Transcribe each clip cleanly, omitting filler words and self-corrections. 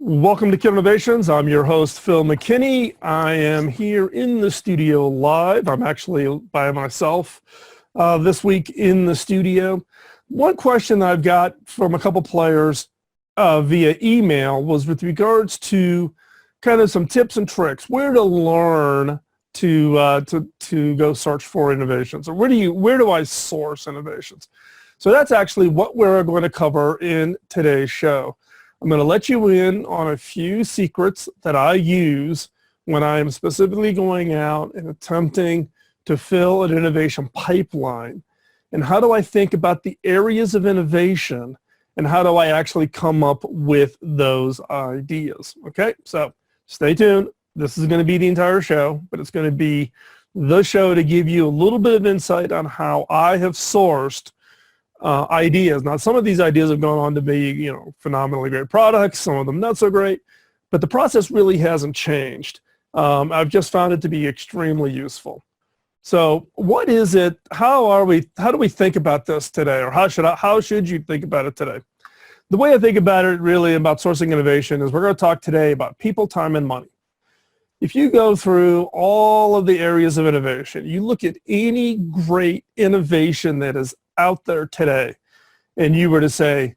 Welcome to Kid Innovations. I'm your host, Phil McKinney. I am here in the studio live. I'm actually by myself this week in the studio. One question that I've got from a couple players via email was with regards to kind of some tips and tricks, where to learn to go search for innovations, or where do I source innovations? So that's actually what we're going to cover in today's show. I'm going to let you in on a few secrets that I use when I am specifically going out and attempting to fill an innovation pipeline. And how do I think about the areas of innovation, and how do I actually come up with those ideas? Okay, so stay tuned. This is going to be the entire show, but it's going to be the show to give you a little bit of insight on how I have sourced ideas. Now, some of these ideas have gone on to be, phenomenally great products, some of them not so great, but the process really hasn't changed. I've just found it to be extremely useful. So what is it? How do we think about this today, or how should you think about it today? The way I think about it really about sourcing innovation is we're going to talk today about people, time, and money. If you go through all of the areas of innovation, you look at any great innovation that is out there today, and you were to say,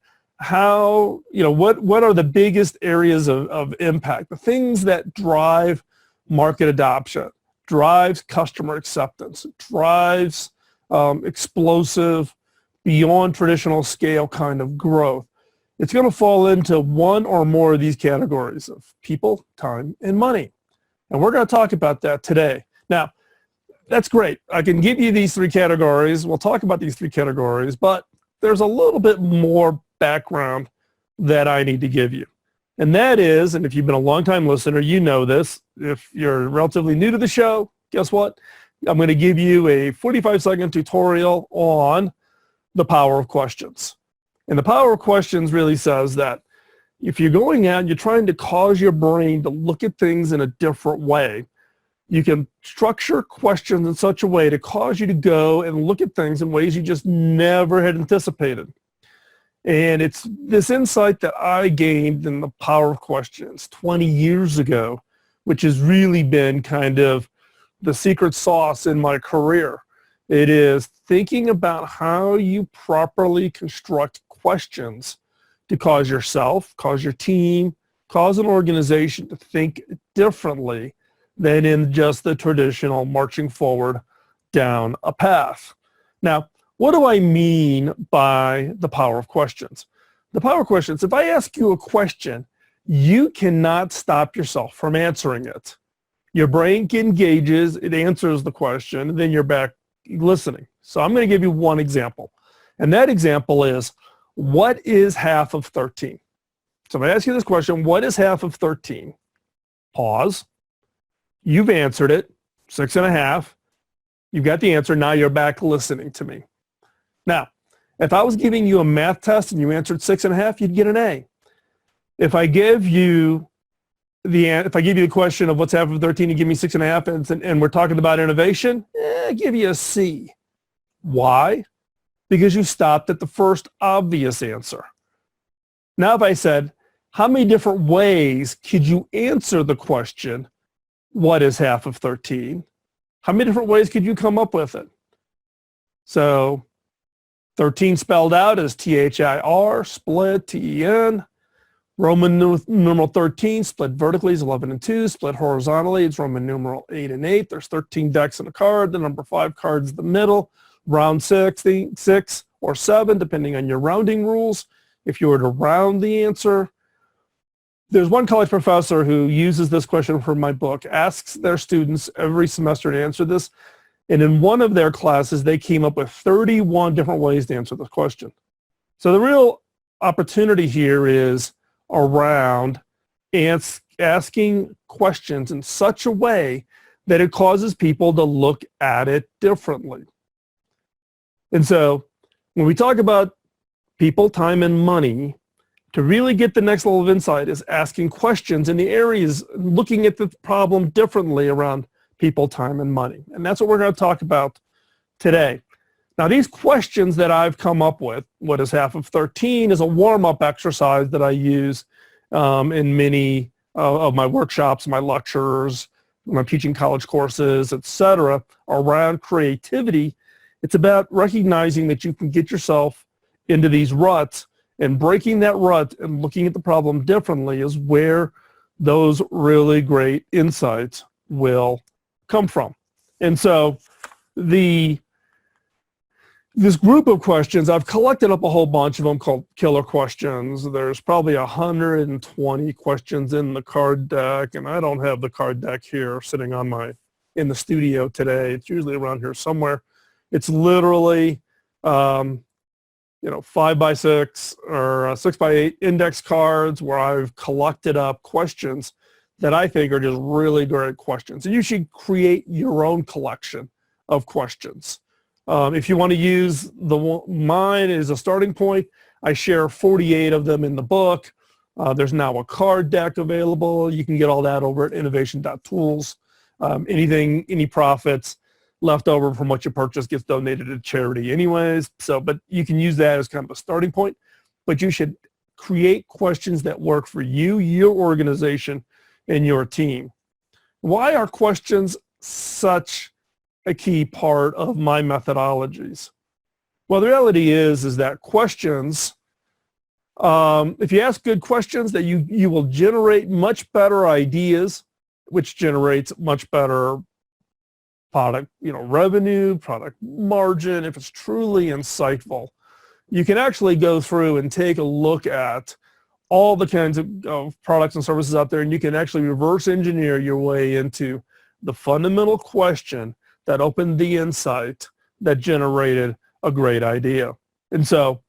what are the biggest areas of impact, the things that drive market adoption, drives customer acceptance, drives explosive, beyond traditional scale kind of growth, it's going to fall into one or more of these categories of people, time, and money. And we're going to talk about that today. Now, that's great. I can give you these three categories. We'll talk about these three categories, but there's a little bit more background that I need to give you. And that is, and if you've been a long-time listener, you know this. If you're relatively new to the show, guess what? I'm going to give you a 45-second tutorial on the power of questions. And the power of questions really says that if you're going out and you're trying to cause your brain to look at things in a different way, you can structure questions in such a way to cause you to go and look at things in ways you just never had anticipated. And it's this insight that I gained in the power of questions 20 years ago, which has really been kind of the secret sauce in my career. It is thinking about how you properly construct questions to cause yourself, cause your team, cause an organization to think differently than in just the traditional marching forward down a path. Now, what do I mean by the power of questions? The power of questions, if I ask you a question, you cannot stop yourself from answering it. Your brain engages, it answers the question, and then you're back listening. So I'm going to give you one example. And that example is, what is half of 13? So if I ask you this question, what is half of 13? Pause. You've answered it, 6.5. You've got the answer. Now you're back listening to me. Now, if I was giving you a math test and you answered 6.5, you'd get an A. If I give you the question of what's half of 13, you give me 6.5, and we're talking about innovation, I give you a C. Why? Because you stopped at the first obvious answer. Now, if I said, how many different ways could you answer the question, what is half of 13? How many different ways could you come up with it? So 13 spelled out as THIR, split, TEN. Roman numeral 13, split vertically is 11 and 2, split horizontally, it's Roman numeral 8 and 8. There's 13 decks in a card. The number 5 card's in the middle. Round 6 or 7, depending on your rounding rules. If you were to round the answer, there's one college professor who uses this question from my book, asks their students every semester to answer this, and in one of their classes, they came up with 31 different ways to answer this question. So the real opportunity here is around asking questions in such a way that it causes people to look at it differently. And so when we talk about people, time, and money, to really get the next level of insight is asking questions in the areas, looking at the problem differently around people, time, and money. And that's what we're going to talk about today. Now, these questions that I've come up with, what is half of 13, is a warm-up exercise that I use in many of my workshops, my lectures, when I'm teaching college courses, etc., around creativity. It's about recognizing that you can get yourself into these ruts, and breaking that rut and looking at the problem differently is where those really great insights will come from. And so this group of questions, I've collected up a whole bunch of them called killer questions. There's probably 120 questions in the card deck, and I don't have the card deck here sitting on in the studio today. It's usually around here somewhere. It's literally, 5x6 or 6x8 index cards where I've collected up questions that I think are just really great questions. And you should create your own collection of questions. If you want to use mine as a starting point, I share 48 of them in the book. There's now a card deck available. You can get all that over at innovation.tools. Any profits left over from what you purchase gets donated to charity anyways. But you can use that as kind of a starting point. But you should create questions that work for you, your organization, and your team. Why are questions such a key part of my methodologies? Well, the reality is that questions, if you ask good questions, that you will generate much better ideas, which generates much better product, revenue, product margin. If it's truly insightful, you can actually go through and take a look at all the kinds of products and services out there, and you can actually reverse engineer your way into the fundamental question that opened the insight that generated a great idea. And so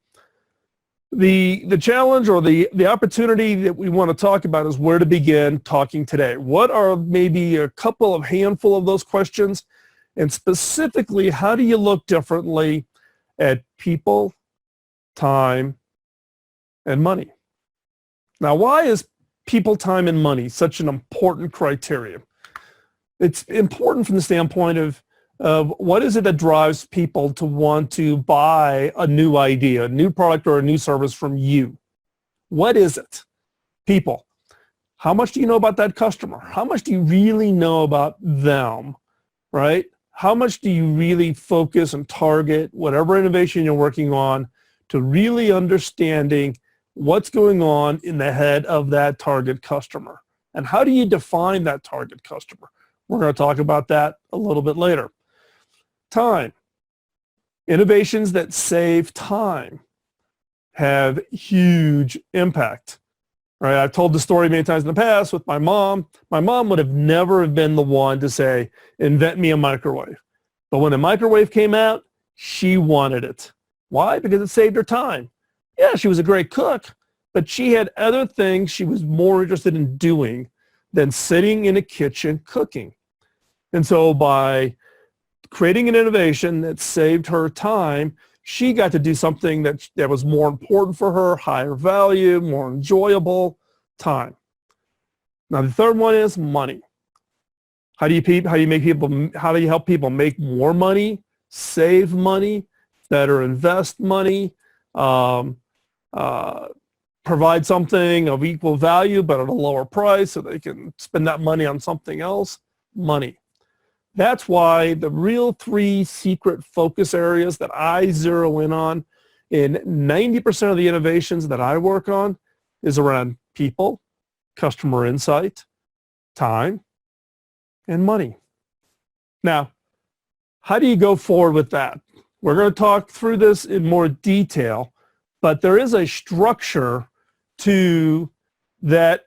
the challenge or the opportunity that we want to talk about is where to begin talking today. What are maybe a couple of handful of those questions? And specifically, how do you look differently at people, time, and money? Now, why is people, time, and money such an important criteria? It's important from the standpoint of what is it that drives people to want to buy a new idea, a new product, or a new service from you? What is it? People. How much do you know about that customer? How much do you really know about them, right? How much do you really focus and target whatever innovation you're working on to really understanding what's going on in the head of that target customer? And how do you define that target customer? We're going to talk about that a little bit later. Time. Innovations that save time have huge impact. Right? I've told the story many times in the past with my mom. My mom would have never been the one to say, invent me a microwave. But when a microwave came out, she wanted it. Why? Because it saved her time. Yeah, she was a great cook, but she had other things she was more interested in doing than sitting in a kitchen cooking. And so by creating an innovation that saved her time, she got to do something that was more important for her, higher value, more enjoyable, time. Now the third one is money. How do you help people make more money, save money, better invest money, provide something of equal value but at a lower price so they can spend that money on something else? Money. That's why the real three secret focus areas that I zero in on in 90% of the innovations that I work on is around people, customer insight, time, and money. Now, how do you go forward with that? We're going to talk through this in more detail, but there is a structure to that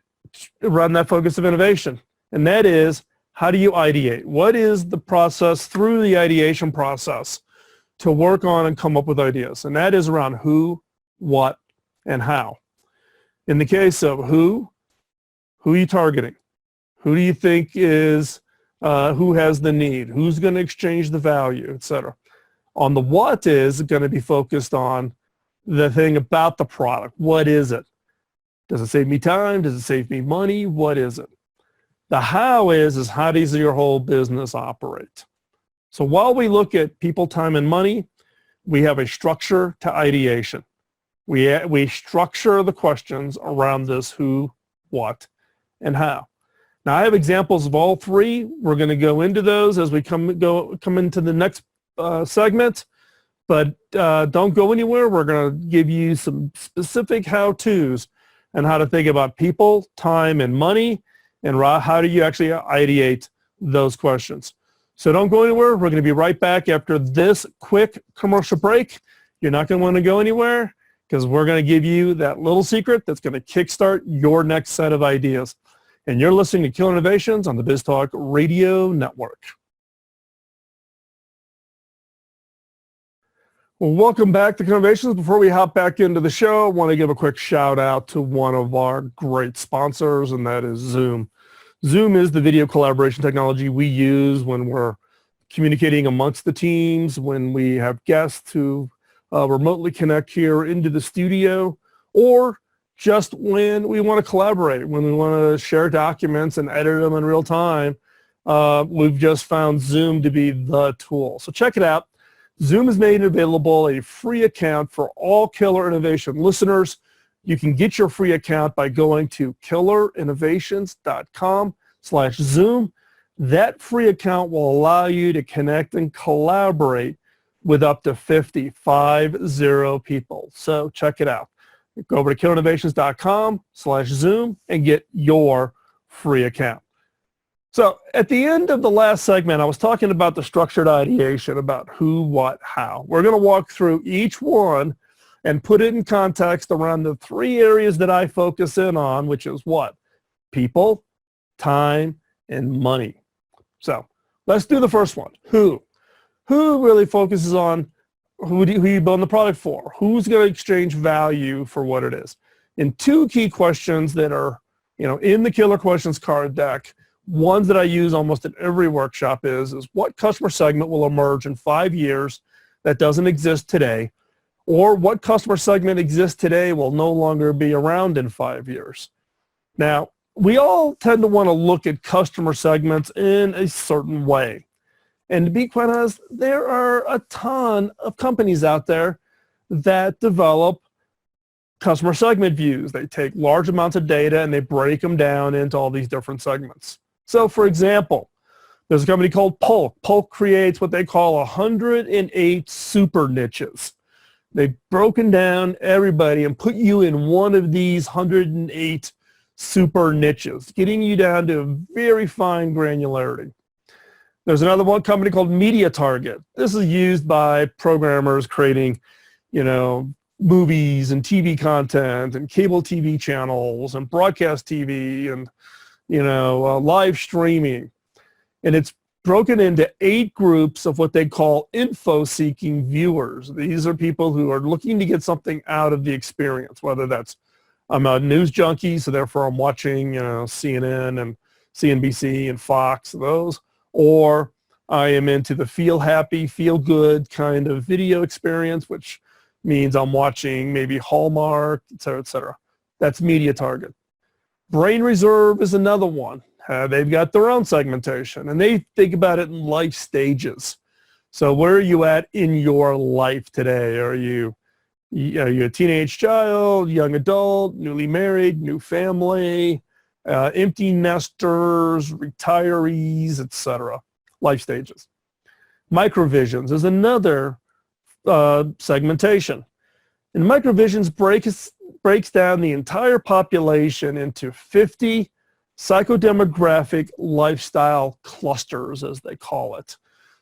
around that focus of innovation, and that is, how do you ideate? What is the process through the ideation process to work on and come up with ideas? And that is around who, what, and how. In the case of who are you targeting? Who do you think is, who has the need? Who's going to exchange the value, etc. On the what is going to be focused on the thing about the product. What is it? Does it save me time? Does it save me money? What is it? The how is how does your whole business operate? So while we look at people, time, and money, we have a structure to ideation. We structure the questions around this who, what, and how. Now, I have examples of all three. We're going to go into those as we come into the next segment, but don't go anywhere. We're going to give you some specific how-tos and how to think about people, time, and money, and how do you actually ideate those questions. So don't go anywhere. We're going to be right back after this quick commercial break. You're not going to want to go anywhere because we're going to give you that little secret that's going to kickstart your next set of ideas. And you're listening to Killer Innovations on the BizTalk Radio Network. Well, welcome back to Killer Innovations. Before we hop back into the show, I want to give a quick shout out to one of our great sponsors, and that is Zoom. Zoom is the video collaboration technology we use when we're communicating amongst the teams, when we have guests who remotely connect here into the studio, or just when we want to collaborate, when we want to share documents and edit them in real time. We've just found Zoom to be the tool. So check it out. Zoom has made available a free account for all Killer Innovation listeners. You can get your free account by going to killerinnovations.com/Zoom. That free account will allow you to connect and collaborate with up to 50 people. So check it out. Go over to killerinnovations.com/Zoom and get your free account. So at the end of the last segment, I was talking about the structured ideation, about who, what, how. We're going to walk through each one and put it in context around the three areas that I focus in on, which is what? People, time, and money. So let's do the first one. Who? Who really focuses on who you build the product for? Who's going to exchange value for what it is? And two key questions that are, in the Killer Questions card deck, ones that I use almost in every workshop is what customer segment will emerge in 5 years that doesn't exist today, or what customer segment exists today will no longer be around in 5 years. Now, we all tend to want to look at customer segments in a certain way. And to be quite honest, there are a ton of companies out there that develop customer segment views. They take large amounts of data and they break them down into all these different segments. So for example, there's a company called Polk. Polk creates what they call 108 super niches. They've broken down everybody and put you in one of these 108 super niches, getting you down to very fine granularity. There's another one company called Media Target. This is used by programmers creating, movies and TV content and cable TV channels and broadcast TV and, live streaming. And it's broken into 8 groups of what they call info-seeking viewers. These are people who are looking to get something out of the experience, whether that's I'm a news junkie, so therefore I'm watching, CNN and CNBC and Fox, those, or I am into the feel happy, feel good kind of video experience, which means I'm watching maybe Hallmark, et cetera, et cetera. That's Media Target. Brain Reserve is another one. They've got their own segmentation, and they think about it in life stages. So where are you at in your life today? Are you a teenage child, young adult, newly married, new family, empty nesters, retirees, etc.? Life stages. Microvisions is another segmentation. And microvisions breaks down the entire population into 50 psychodemographic lifestyle clusters, as they call it.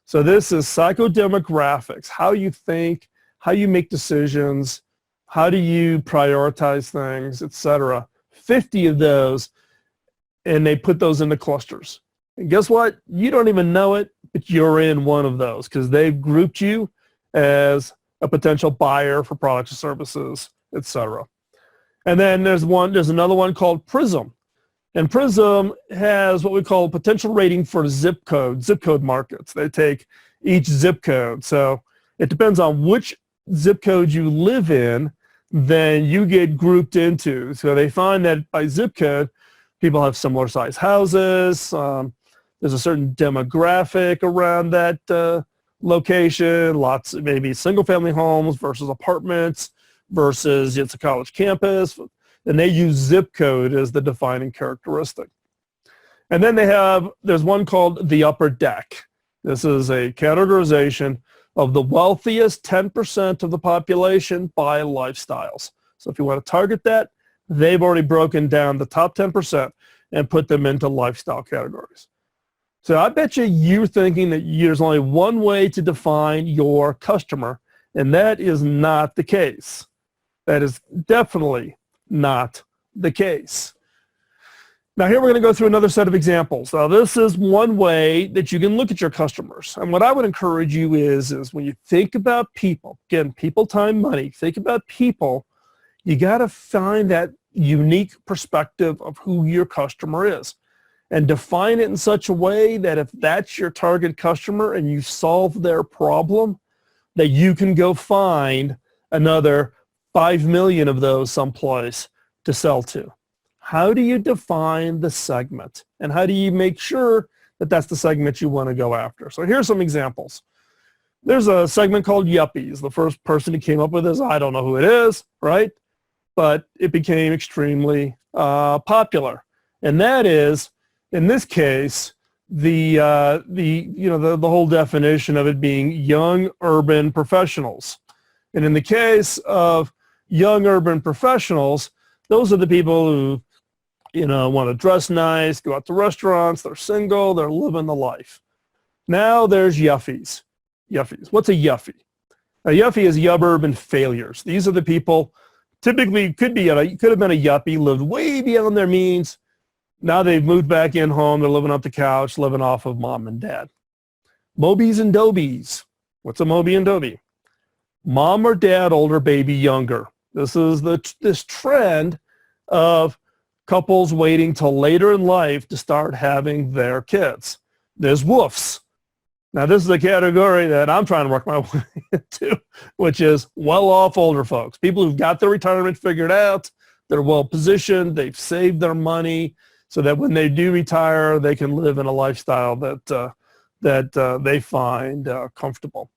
So this is psychodemographics, how you think, how you make decisions, how do you prioritize things, etc. 50 of those, and they put those into clusters. And guess what? You don't even know it, but you're in one of those because they've grouped you as a potential buyer for products or services, etc. And then there's another one called Prism. And Prism has what we call a potential rating for zip code markets. They take each zip code. So it depends on which zip code you live in, then you get grouped into. So they find that by zip code, people have similar size houses. There's a certain demographic around that location, maybe single family homes versus apartments versus it's a college campus. and they use zip code as the defining characteristic. And then there's one called the upper deck. This is a categorization of the wealthiest 10% of the population by lifestyles. So if you want to target that, they've already broken down the top 10% and put them into lifestyle categories. So I bet you're thinking that there's only one way to define your customer, and that is not the case. That is definitely not the case. Now here we're going to go through another set of examples. Now this is one way that you can look at your customers. And what I would encourage you is when you think about people, again, people, time, money, think about people, you got to find that unique perspective of who your customer is and define it in such a way that if that's your target customer and you solve their problem, that you can go find another 5 million of those someplace to sell to. How do you define the segment? And how do you make sure that that's the segment you want to go after? So here's some examples. There's a segment called yuppies. The first person who came up with this, I don't know who it is, right? But it became extremely popular. And that is, in this case, the whole definition of it being young urban professionals. And in the case of young urban professionals, those are the people who, want to dress nice, go out to restaurants, they're single, they're living the life. Now there's yuffies. Yuffies. What's a yuffie? A yuffie is urban failures. These are the people, typically could have been a yuppie, lived way beyond their means. Now they've moved back in home, they're living off the couch, living off of mom and dad. Mobies and dobies. What's a Moby and Dobie? Mom or dad, older, baby, younger. This is this trend of couples waiting till later in life to start having their kids. There's woofs. Now this is a category that I'm trying to work my way into, which is well-off older folks. People who've got their retirement figured out, they're well-positioned, they've saved their money so that when they do retire, they can live in a lifestyle that they find comfortable.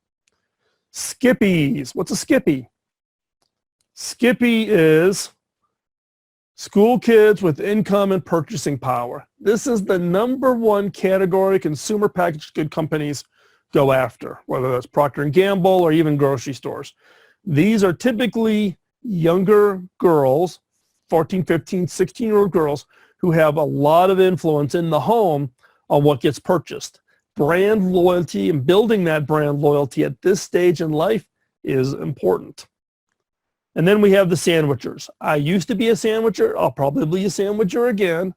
Skippies. What's a skippy? Skippy is school kids with income and purchasing power. This is the #1 category consumer packaged good companies go after, whether that's Procter & Gamble or even grocery stores. These are typically younger girls, 14, 15, 16-year-old girls who have a lot of influence in the home on what gets purchased. Brand loyalty and building that brand loyalty at this stage in life is important. And then we have the sandwichers. I used to be a sandwicher. I'll probably be a sandwicher again,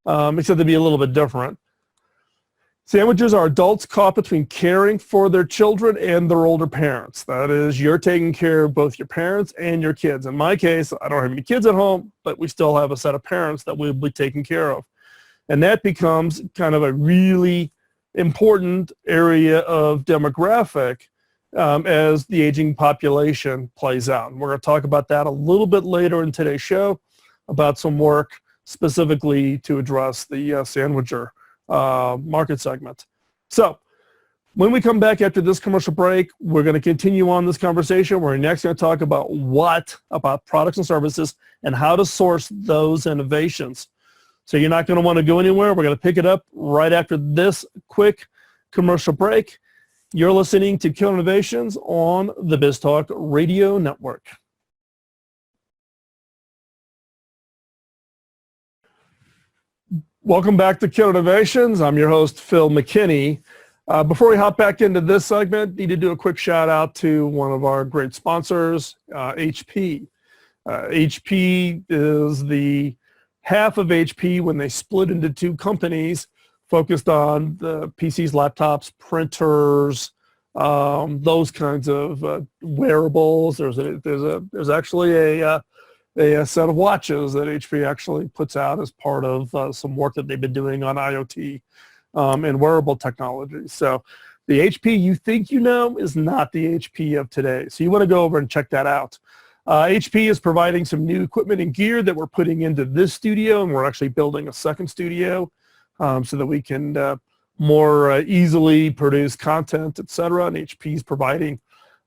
except they'll be a little bit different. Sandwichers are adults caught between caring for their children and their older parents. That is, you're taking care of both your parents and your kids. In my case, I don't have any kids at home, but we still have a set of parents that we'll be taking care of. And that becomes kind of a really important area of demographic as the aging population plays out. And we're going to talk about that a little bit later in today's show, about some work specifically to address the sandwicher market segment. So when we come back after this commercial break, we're going to continue on this conversation. We're next going to talk about about products and services and how to source those innovations. So you're not going to want to go anywhere. We're going to pick it up right after this quick commercial break. You're listening to Killer Innovations on the BizTalk Radio Network. Welcome back to Killer Innovations. I'm your host, Phil McKinney. Before we hop back into this segment, need to do a quick shout out to one of our great sponsors, HP. HP is the half of HP when they split into two companies focused on the PCs, laptops, printers, those kinds of wearables. There's actually a set of watches that HP actually puts out as part of some work that they've been doing on IoT and wearable technology. So the HP you think you know is not the HP of today. So you want to go over and check that out. HP is providing some new equipment and gear that we're putting into this studio, and we're actually building a second studio so that we can more easily produce content, et cetera. And HP is providing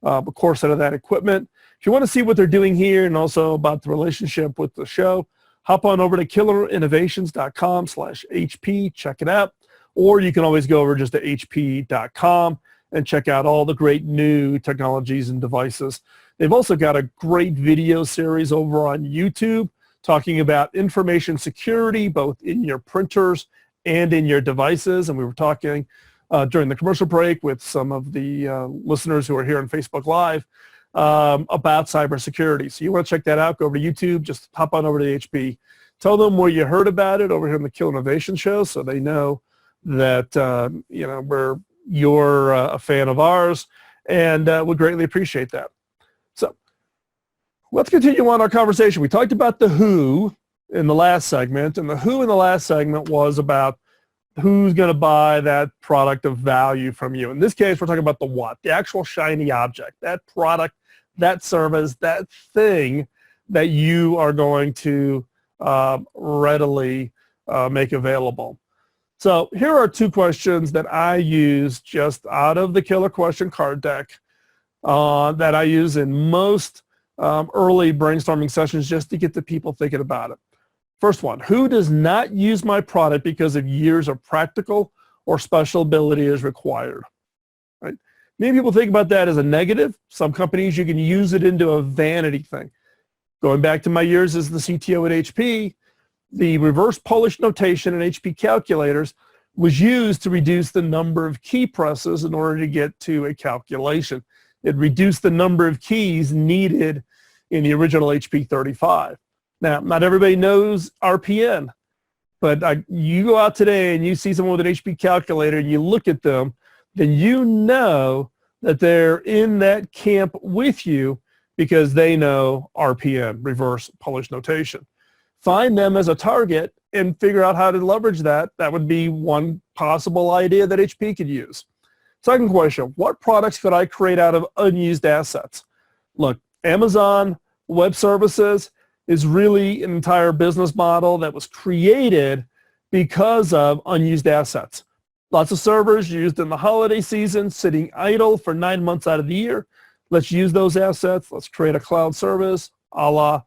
a core set of that equipment. If you want to see what they're doing here and also about the relationship with the show, hop on over to killerinnovations.com/HP, check it out. Or you can always go over just to hp.com and check out all the great new technologies and devices. They've also got a great video series over on YouTube talking about information security, both in your printers and in your devices. And we were talking during the commercial break with some of the listeners who are here on Facebook Live about cybersecurity. So you want to check that out, go over to YouTube, just hop on over to HP. Tell them where you heard about it over here on the Kill Innovation Show so they know that you're a fan of ours, and we greatly appreciate that. So let's continue on our conversation. We talked about the who in the last segment, and the who in the last segment was about who's going to buy that product of value from you. In this case, we're talking about the what, the actual shiny object, that product, that service, that thing that you are going to readily make available. So here are 2 questions that I use just out of the Killer Question card deck that I use in most early brainstorming sessions just to get the people thinking about it. First one, who does not use my product because of years of practical or special ability is required? Right? Many people think about that as a negative. Some companies, you can use it into a vanity thing. Going back to my years as the CTO at HP, the reverse Polish notation in HP calculators was used to reduce the number of key presses in order to get to a calculation. It reduced the number of keys needed in the original HP 35. Now, not everybody knows RPN, but you go out today and you see someone with an HP calculator and you look at them, then you know that they're in that camp with you because they know RPN, reverse Polish notation. Find them as a target and figure out how to leverage that. That would be one possible idea that HP could use. Second question, what products could I create out of unused assets? Look, Amazon Web Services is really an entire business model that was created because of unused assets. Lots of servers used in the holiday season, sitting idle for 9 months out of the year. Let's use those assets. Let's create a cloud service a la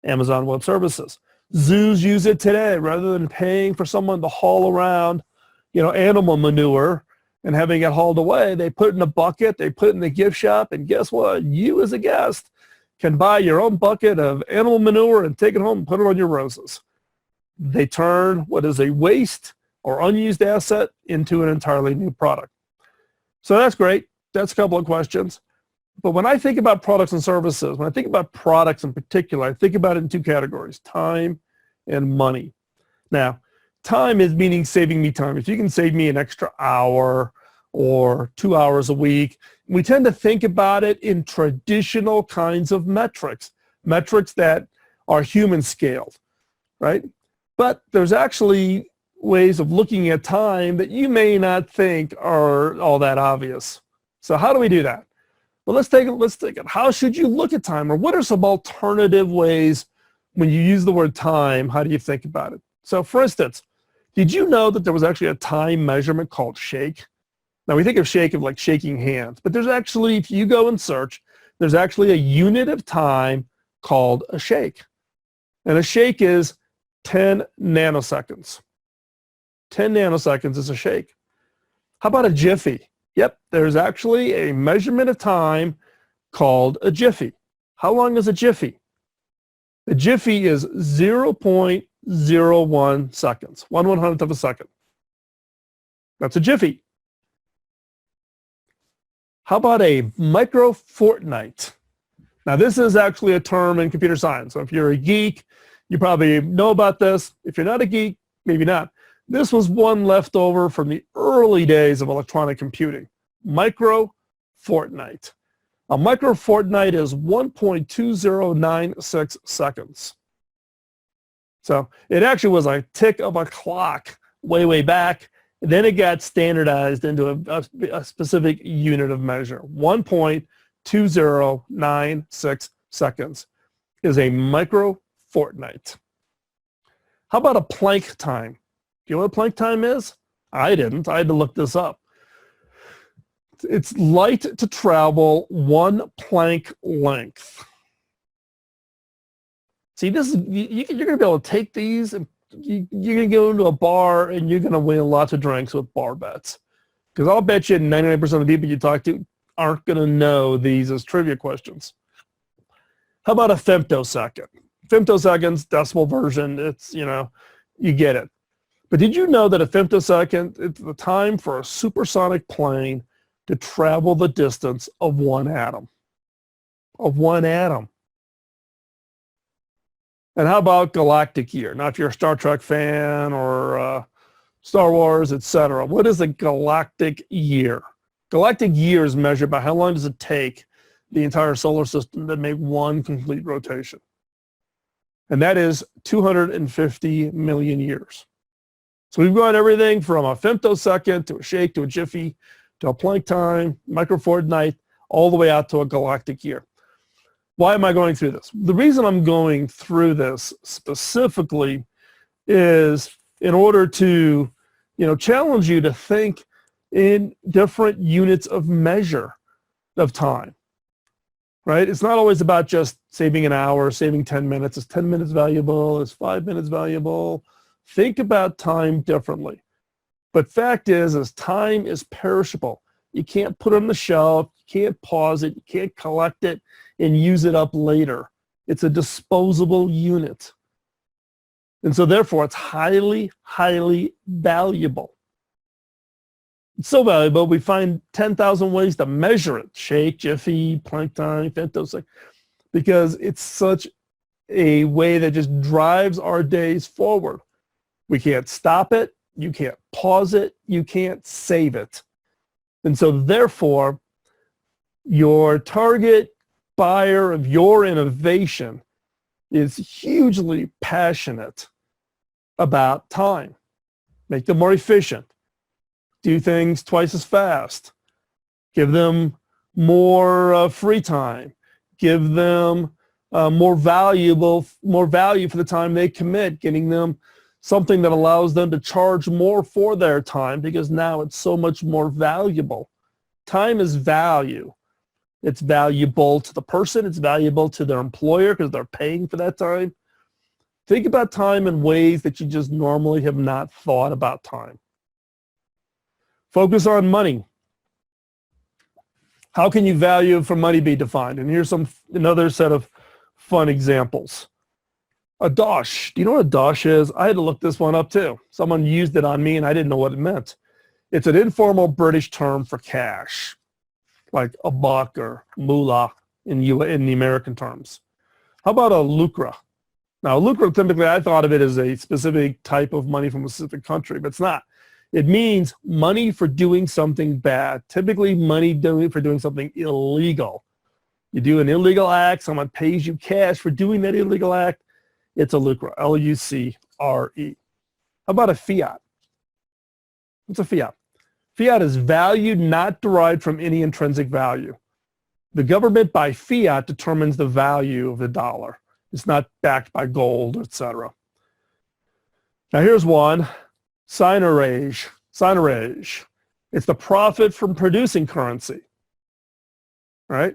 Amazon Web Services. Zoos use it today. Rather than paying for someone to haul around, animal manure and having it hauled away, they put it in a bucket, they put it in the gift shop, and guess what? You as a guest can buy your own bucket of animal manure and take it home and put it on your roses. They turn what is a waste or unused asset into an entirely new product. So that's great. That's a couple of questions. But when I think about products and services, when I think about products in particular, I think about it in 2 categories, time and money. Now, time is meaning saving me time. If you can save me an extra hour or 2 hours a week, we tend to think about it in traditional kinds of metrics that are human scaled, right? But there's actually ways of looking at time that you may not think are all that obvious. So how do we do that? Well, let's take it. How should you look at time, or what are some alternative ways when you use the word time? How do you think about it? So, for instance, did you know that there was actually a time measurement called shake? Now, we think of shake of like shaking hands, but there's actually, if you go and search, there's actually a unit of time called a shake. And a shake is 10 nanoseconds. 10 nanoseconds is a shake. How about a jiffy? Yep, there's actually a measurement of time called a jiffy. How long is a jiffy? A jiffy is 0.01 seconds, 1/100th of a second. That's a jiffy. How about a micro fortnight? Now, this is actually a term in computer science. So if you're a geek, you probably know about this. If you're not a geek, maybe not. This was one left over from the early days of electronic computing. Micro fortnight. A micro fortnight is 1.2096 seconds. So it actually was a tick of a clock way back. Then it got standardized into a specific unit of measure. 1.2096 seconds is a micro fortnight. How about a Planck time? Do you know what Planck time is? I didn't. I had to look this up. It's light to travel 1 plank length. See, this is you're going to be able to take these and you're going to go into a bar and you're going to win lots of drinks with bar bets. Because I'll bet you 99% of the people you talk to aren't going to know these as trivia questions. How about a femtosecond? Femtoseconds, decimal version, it's, you get it. But did you know that a femtosecond, it's the time for a supersonic plane to travel the distance of 1 atom? Of 1 atom. And how about galactic year? Now, if you're a Star Trek fan or Star Wars, etc., what is a galactic year? Galactic year is measured by how long does it take the entire solar system to make 1 complete rotation. And that is 250 million years. So we've gone everything from a femtosecond to a shake to a jiffy to a Planck time, microfortnight, all the way out to a galactic year. Why am I going through this? The reason I'm going through this specifically is in order to, challenge you to think in different units of measure of time, right? It's not always about just saving an hour, saving 10 minutes. Is 10 minutes valuable? Is 5 minutes valuable? Think about time differently. But fact is time is perishable. You can't put it on the shelf. You can't pause it. You can't collect it and use it up later. It's a disposable unit. And so therefore, it's highly, highly valuable. It's so valuable, we find 10,000 ways to measure it. Shake, jiffy, Planck time, femtosecond, because it's such a way that just drives our days forward. We can't stop it. You can't pause it. You can't save it. And so therefore, your target buyer of your innovation is hugely passionate about time. Make them more efficient. Do things twice as fast. Give them more free time. Give them more value for the time they commit, getting them something that allows them to charge more for their time because now it's so much more valuable. Time is value. It's valuable to the person. It's valuable to their employer because they're paying for that time. Think about time in ways that you just normally have not thought about time. Focus on money. How can you value for money be defined? And here's another set of fun examples. A dosh. Do you know what a dosh is? I had to look this one up too. Someone used it on me and I didn't know what it meant. It's an informal British term for cash, like a buck or moolah in the American terms. How about a lucre? Now, lucre, typically, I thought of it as a specific type of money from a specific country, but it's not. It means money for doing something bad, typically money for doing something illegal. You do an illegal act, someone pays you cash for doing that illegal act, it's a lucre, L-U-C-R-E. How about a fiat? What's a fiat? Fiat is value not derived from any intrinsic value. The government by fiat determines the value of the dollar. It's not backed by gold, etc. Now here's one, signage. It's the profit from producing currency, right?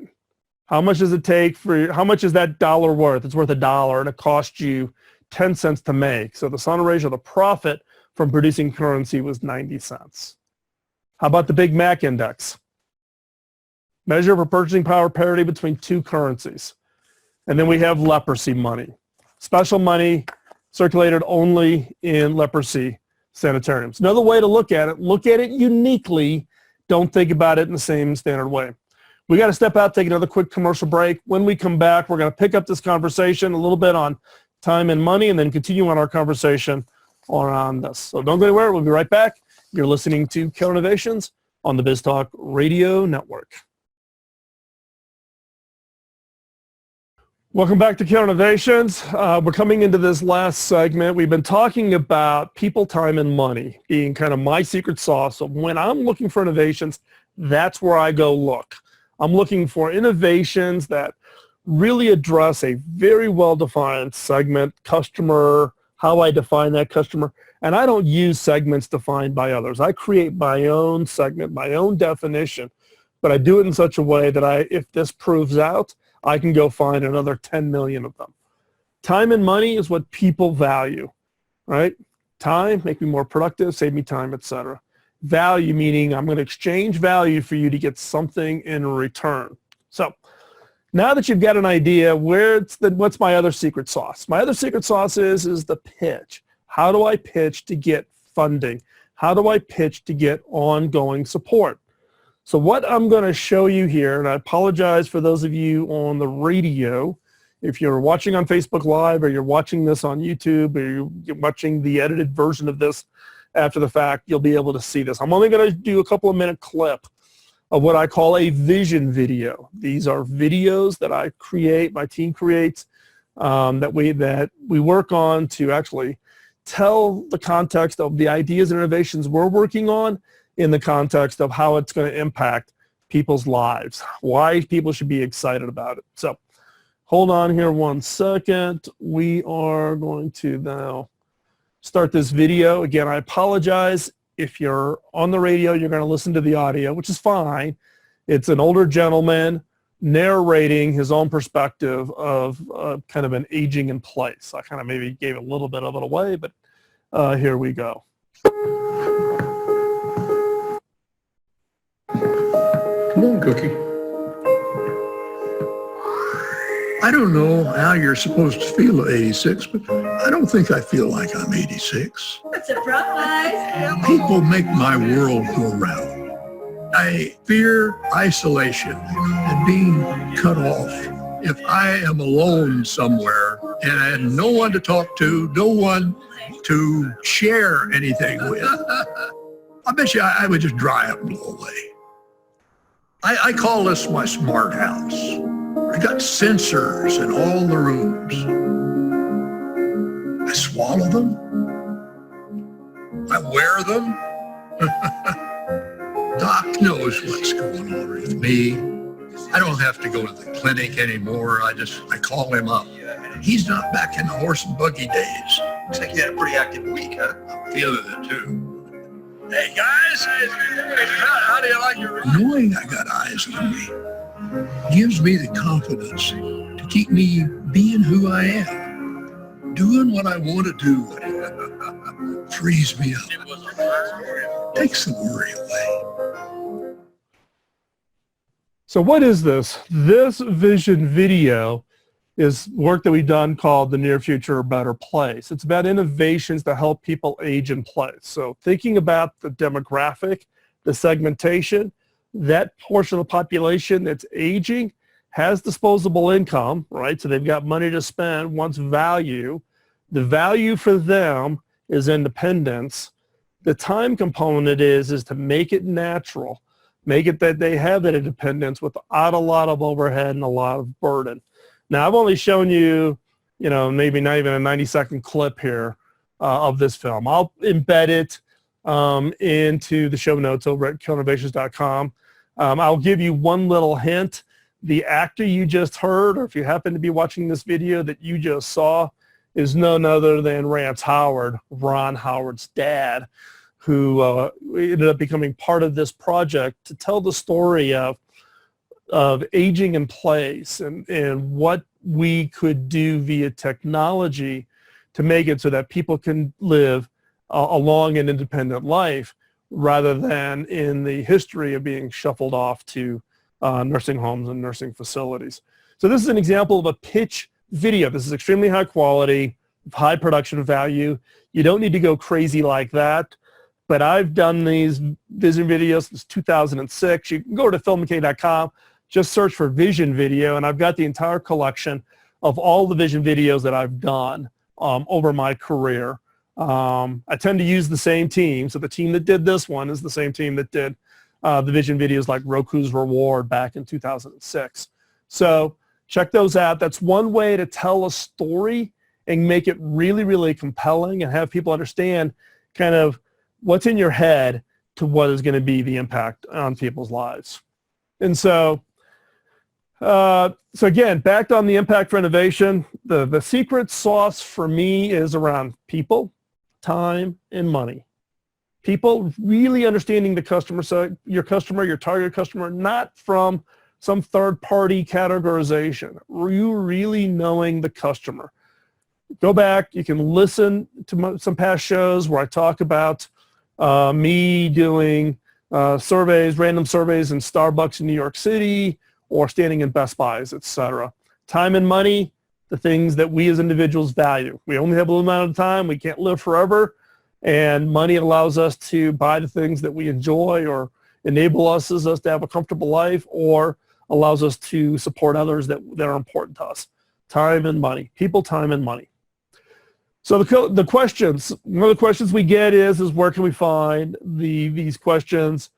How much does it take how much is that dollar worth? It's worth $1 and it cost you 10 cents to make. So the signage, or the profit from producing currency, was 90 cents. How about the Big Mac index? Measure for purchasing power parity between two currencies. And then we have leprosy money. Special money circulated only in leprosy sanitariums. Another way to look at it uniquely. Don't think about it in the same standard way. We got to step out, take another quick commercial break. When we come back, we're going to pick up this conversation a little bit on time and money and then continue on our conversation on this. So don't go anywhere. We'll be right back. You're listening to Killer Innovations on the BizTalk Radio Network. Welcome back to Killer Innovations. We're coming into this last segment. We've been talking about people, time, and money being kind of my secret sauce. So when I'm looking for innovations, that's where I go look. I'm looking for innovations that really address a very well-defined segment, customer, how I define that customer. And I don't use segments defined by others. I create my own segment, my own definition but I do it in such a way that if this proves out, I can go find another 10 million of them. Time and money is what people value, right? Time, make me more productive, save me time, etc. Value, meaning I'm going to exchange value for you to get something in return. So now that you've got an idea, what's my other secret sauce? My other secret sauce is the pitch. How do I pitch to get funding? How do I pitch to get ongoing support? So what I'm going to show you here, and I apologize for those of you on the radio, if you're watching on Facebook Live or you're watching this on YouTube or you're watching the edited version of this after the fact, you'll be able to see this. I'm only going to do a couple of minute clip of what I call a vision video. These are videos that I create, my team creates, that we work on to actually tell the context of the ideas and innovations we're working on in the context of how it's going to impact people's lives, why people should be excited about it. So hold on here one second. We are going to now start this video. Again, I apologize. If you're on the radio, you're going to listen to the audio, which is fine. It's an older gentleman narrating his own perspective of kind of an aging in place. I kind of maybe gave a little bit of it away, but here we go. Come on, Cookie. I don't know how you're supposed to feel at 86, but I don't think I feel like I'm 86. Surprise! People make my world go round. I fear isolation and being cut off. If I am alone somewhere and I have no one to talk to, no one to share anything with, I bet you I would just dry up and blow away. I call this my smart house. I got sensors in all the rooms. I swallow them. I wear them. Doc knows what's going on with me. I don't have to go to the clinic anymore. I call him up. He's not back in the horse and buggy days. Looks like you had a pretty active week, huh? I'm feeling it too. Hey guys, how do you like your... Knowing I got eyes on me gives me the confidence to keep me being who I am, doing what I want to do. Frees me up, takes the worry away. So what is this? This vision video is work that we've done called The Near Future, A Better Place. It's about innovations to help people age in place. So thinking about the demographic, the segmentation, that portion of the population that's aging has disposable income, right? So they've got money to spend, wants value. The value for them is independence. The time component is to make it natural, make it that they have that independence without a lot of overhead and a lot of burden. Now, I've only shown you, maybe not even a 90-second clip here of this film. I'll embed it into the show notes over at killinnovations.com. I'll give you one little hint. The actor you just heard, or if you happen to be watching this video that you just saw, is none other than Rance Howard, Ron Howard's dad, who ended up becoming part of this project to tell the story of aging in place and what we could do via technology to make it so that people can live a long and independent life rather than in the history of being shuffled off to nursing homes and nursing facilities. So this is an example of a pitch video. This is extremely high quality, high production value. You don't need to go crazy like that. But I've done these vision videos since 2006. You can go to filmmckay.com, just search for vision video, and I've got the entire collection of all the vision videos that I've done over my career. I tend to use the same team. So the team that did this one is the same team that did the vision videos like Roku's Reward back in 2006. So check those out. That's one way to tell a story and make it really, really compelling and have people understand kind of what's in your head to what is going to be the impact on people's lives. And so again, back on the impact for innovation, the secret sauce for me is around people, time, and money. People really understanding the customer, so your customer, your target customer, not from some third-party categorization. You really knowing the customer. Go back, you can listen to some past shows where I talk about me doing surveys, random surveys in Starbucks in New York City, or standing in Best Buys, etc. Time and money, the things that we as individuals value. We only have a little amount of time. We can't live forever. And money allows us to buy the things that we enjoy or enable us to have a comfortable life, or allows us to support others that are important to us. Time and money. People, time, and money. So the questions, one of the questions we get is where can we find these questions?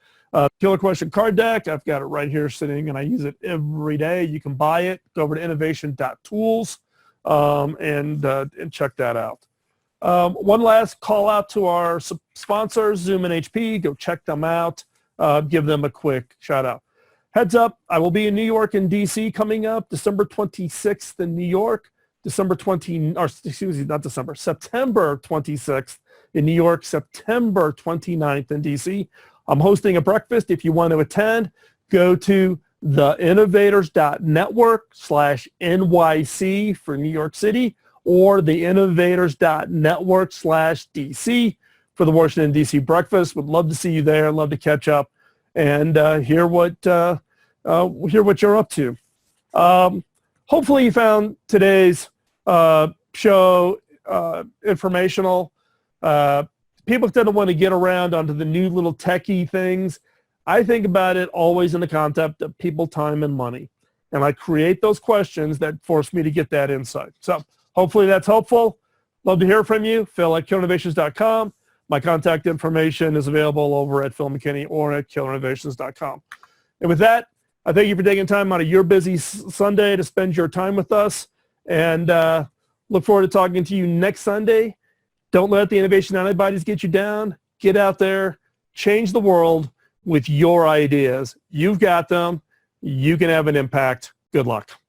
Killer question card deck. I've got it right here sitting, and I use it every day. You can buy it. Go over to innovation.tools and check that out. One last call out to our sponsors, Zoom and HP. Go check them out. Give them a quick shout out. Heads up, I will be in New York and DC coming up December 26th in New York, September 26th in New York, September 29th in DC. I'm hosting a breakfast. If you want to attend, go to theinnovators.network/NYC for New York City, or theinnovators.network/DC for the Washington, D.C. breakfast. Would love to see you there. Love to catch up and hear what you're up to. Hopefully you found today's show informational. People tend to want to get around onto the new little techie things. I think about it always in the concept of people, time, and money. And I create those questions that force me to get that insight. So hopefully that's helpful. Love to hear from you. Phil@killerinnovations.com. My contact information is available over at Phil McKinney or at killerinnovations.com. And with that, I thank you for taking time out of your busy Sunday to spend your time with us. And look forward to talking to you next Sunday. Don't let the innovation antibodies get you down. Get out there. Change the world with your ideas. You've got them. You can have an impact. Good luck.